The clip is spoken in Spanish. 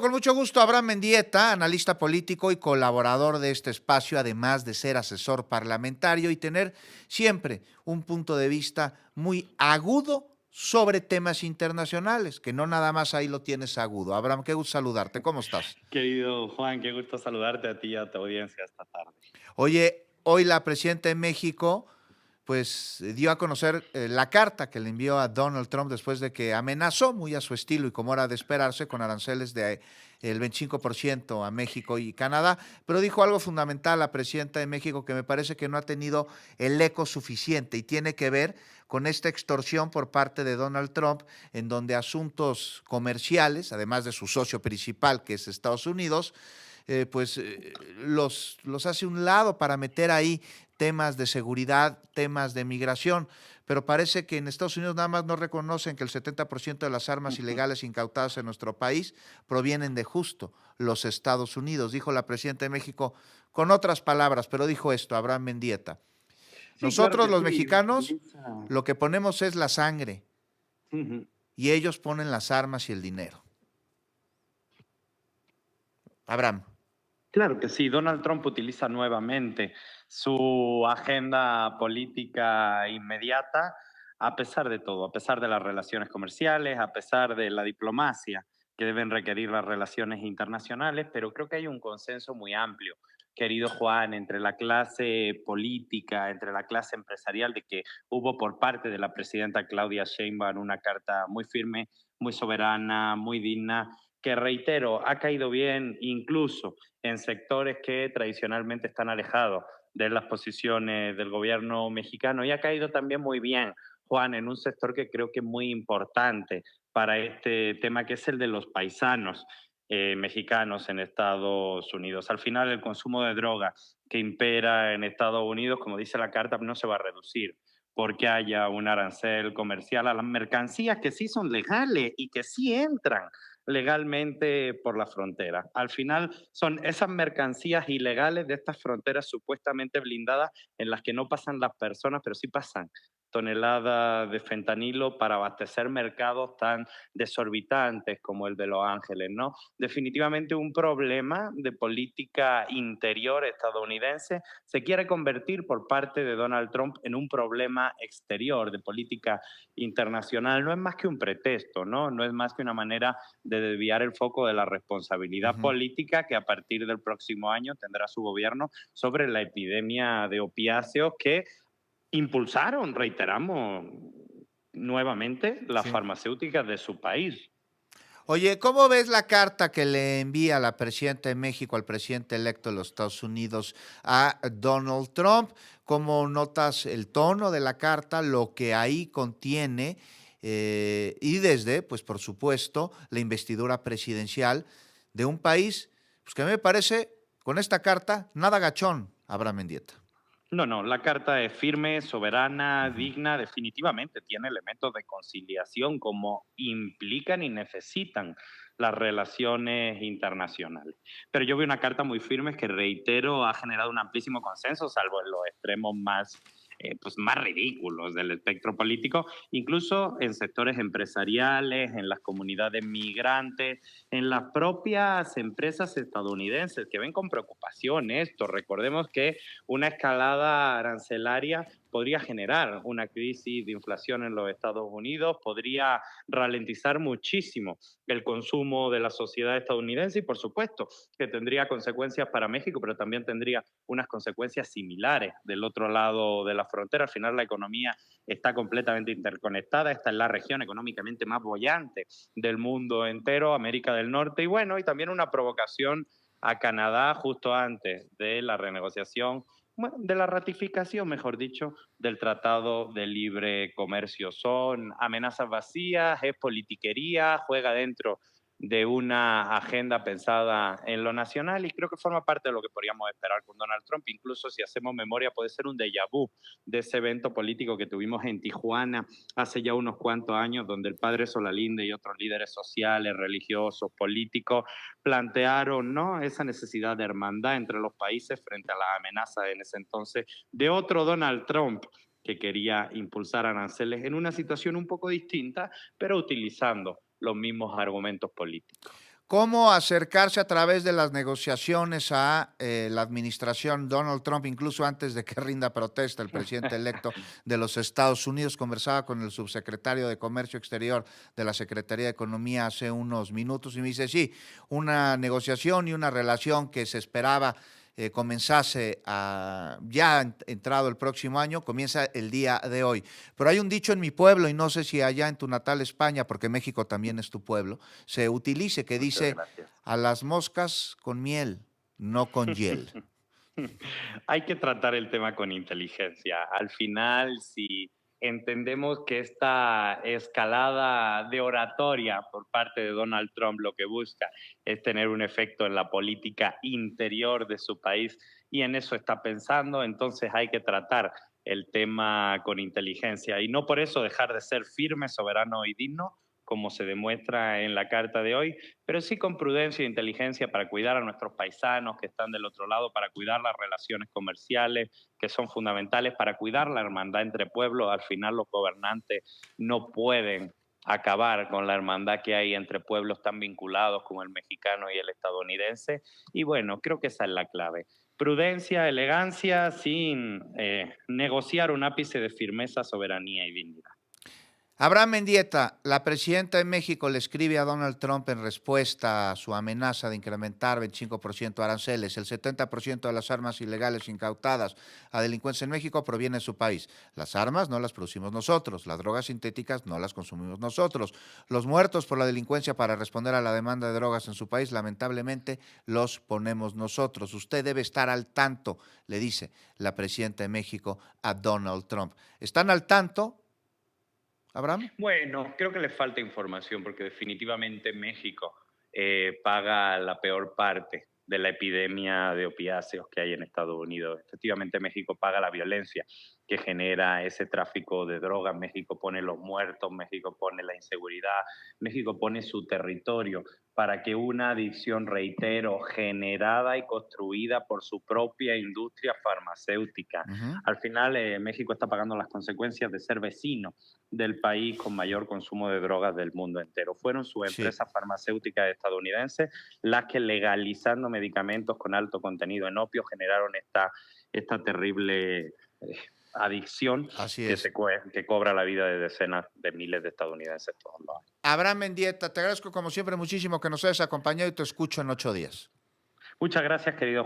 Con mucho gusto, Abraham Mendieta, analista político y colaborador de este espacio, además de ser asesor parlamentario y tener siempre un punto de vista muy agudo sobre temas internacionales, que no nada más ahí lo tienes agudo. Abraham, qué gusto saludarte, ¿cómo estás? Querido Juan, qué gusto saludarte a ti y a tu audiencia esta tarde. Oye, hoy la presidenta de México pues dio a conocer la carta que le envió a Donald Trump después de que amenazó, muy a su estilo y como era de esperarse, con aranceles de el 25% a México y Canadá, pero dijo algo fundamental la presidenta de México que me parece que no ha tenido el eco suficiente y tiene que ver con esta extorsión por parte de Donald Trump, en donde asuntos comerciales, además de su socio principal, que es Estados Unidos, los hace un lado para meter ahí temas de seguridad, temas de migración, pero parece que en Estados Unidos nada más no reconocen que el 70% de las armas ilegales incautadas en nuestro país provienen de justo los Estados Unidos, dijo la presidenta de México con otras palabras, pero dijo esto, Abraham Mendieta. Sí, claro Nosotros que los sí, mexicanos utiliza. lo que ponemos es la sangre Ujú. y ellos ponen las armas y el dinero. Abraham. Claro que sí, Donald Trump utiliza nuevamente su agenda política inmediata, a pesar de todo, a pesar de las relaciones comerciales, a pesar de la diplomacia que deben requerir las relaciones internacionales, pero creo que hay un consenso muy amplio, querido Juan, entre la clase política, entre la clase empresarial, de que hubo por parte de la presidenta Claudia Sheinbaum una carta muy firme, muy soberana, muy digna, que reitero, ha caído bien incluso en sectores que tradicionalmente están alejados de las posiciones del gobierno mexicano y ha caído también muy bien, Juan, en un sector que creo que es muy importante para este tema, que es el de los paisanos mexicanos en Estados Unidos. Al final, el consumo de droga que impera en Estados Unidos, como dice la carta, no se va a reducir porque haya un arancel comercial a las mercancías que sí son legales y que sí entran legalmente por la frontera. Al final son esas mercancías ilegales de estas fronteras supuestamente blindadas en las que no pasan las personas, pero sí pasan toneladas de fentanilo para abastecer mercados tan desorbitantes como el de Los Ángeles, ¿no? Definitivamente un problema de política interior estadounidense se quiere convertir por parte de Donald Trump en un problema exterior de política internacional. No es más que un pretexto, ¿no? No es más que una manera de desviar el foco de la responsabilidad Ujú. política que a partir del próximo año tendrá su gobierno sobre la epidemia de opiáceos que impulsaron, reiteramos nuevamente, las Sí. farmacéuticas de su país. Oye, ¿cómo ves la carta que le envía la presidenta de México al presidente electo de los Estados Unidos, a Donald Trump? ¿Cómo notas el tono de la carta, lo que ahí contiene? Y desde, pues por supuesto, la investidura presidencial de un país, pues que a mí me parece, con esta carta, nada gachón, Abraham Mendieta. No, no, la carta es firme, soberana, Ujú. digna, definitivamente tiene elementos de conciliación como implican y necesitan las relaciones internacionales. Pero yo veo una carta muy firme que, reitero, ha generado un amplísimo consenso, salvo en los extremos más ridículos del espectro político, incluso en sectores empresariales, en las comunidades migrantes, en las propias empresas estadounidenses que ven con preocupación esto. Recordemos que una escalada arancelaria podría generar una crisis de inflación en los Estados Unidos, podría ralentizar muchísimo el consumo de la sociedad estadounidense y, por supuesto, que tendría consecuencias para México, pero también tendría unas consecuencias similares del otro lado de la frontera. Al final, la economía está completamente interconectada. Esta es la región económicamente más bollante del mundo entero, América del Norte, y bueno, y también una provocación a Canadá justo antes de la renegociación, bueno, de la ratificación, mejor dicho, del Tratado de Libre Comercio. Son amenazas vacías, es politiquería, juega dentro de una agenda pensada en lo nacional y creo que forma parte de lo que podríamos esperar con Donald Trump. Incluso si hacemos memoria puede ser un déjà vu de ese evento político que tuvimos en Tijuana hace ya unos cuantos años, donde el padre Solalinde y otros líderes sociales, religiosos, políticos plantearon, ¿no?, esa necesidad de hermandad entre los países frente a las amenazas en ese entonces de otro Donald Trump que quería impulsar aranceles en una situación un poco distinta, pero utilizando los mismos argumentos políticos. cómo acercarse a través de las negociaciones a la administración Donald Trump, incluso antes de que rinda protesta el presidente electo de los Estados Unidos. Conversaba con el subsecretario de Comercio Exterior de la Secretaría de Economía hace unos minutos y me dice, sí, una negociación y una relación que se esperaba comenzase ya entrado el próximo año, comienza el día de hoy. Pero hay un dicho en mi pueblo, y no sé si allá en tu natal España, porque México también es tu pueblo, se utilice, que Muchas dice gracias. a las moscas con miel, no con hiel. Hay que tratar el tema con inteligencia. Al final, si entendemos que esta escalada de oratoria por parte de Donald Trump lo que busca es tener un efecto en la política interior de su país y en eso está pensando, entonces hay que tratar el tema con inteligencia y no por eso dejar de ser firme, soberano y digno, como se demuestra en la carta de hoy, pero sí con prudencia e inteligencia para cuidar a nuestros paisanos que están del otro lado, para cuidar las relaciones comerciales que son fundamentales, para cuidar la hermandad entre pueblos. Al final los gobernantes no pueden acabar con la hermandad que hay entre pueblos tan vinculados como el mexicano y el estadounidense. Y bueno, creo que esa es la clave. Prudencia, elegancia, sin negociar un ápice de firmeza, soberanía y dignidad. Abraham Mendieta, la presidenta de México le escribe a Donald Trump en respuesta a su amenaza de incrementar 25% aranceles. El 70% de las armas ilegales incautadas a delincuentes en México provienen de su país. Las armas no las producimos nosotros, las drogas sintéticas no las consumimos nosotros. Los muertos por la delincuencia para responder a la demanda de drogas en su país, lamentablemente, los ponemos nosotros. Usted debe estar al tanto, le dice la presidenta de México a Donald Trump. ¿Están al tanto, Abraham? Bueno, creo que le falta información porque definitivamente México paga la peor parte de la epidemia de opiáceos que hay en Estados Unidos. Efectivamente, México paga la violencia que genera ese tráfico de drogas. México pone los muertos, México pone la inseguridad, México pone su territorio para que una adicción, reitero, generada y construida por su propia industria farmacéutica. Uh-huh. Al final, México está pagando las consecuencias de ser vecino del país con mayor consumo de drogas del mundo entero. Fueron sus Sí. empresas farmacéuticas estadounidenses las que, legalizando medicamentos con alto contenido en opio, generaron esta terrible adicción Así que, es. que cobra la vida de decenas de miles de estadounidenses todos los años. Abraham Mendieta, te agradezco como siempre muchísimo que nos hayas acompañado y te escucho en 8 días. Muchas gracias, querido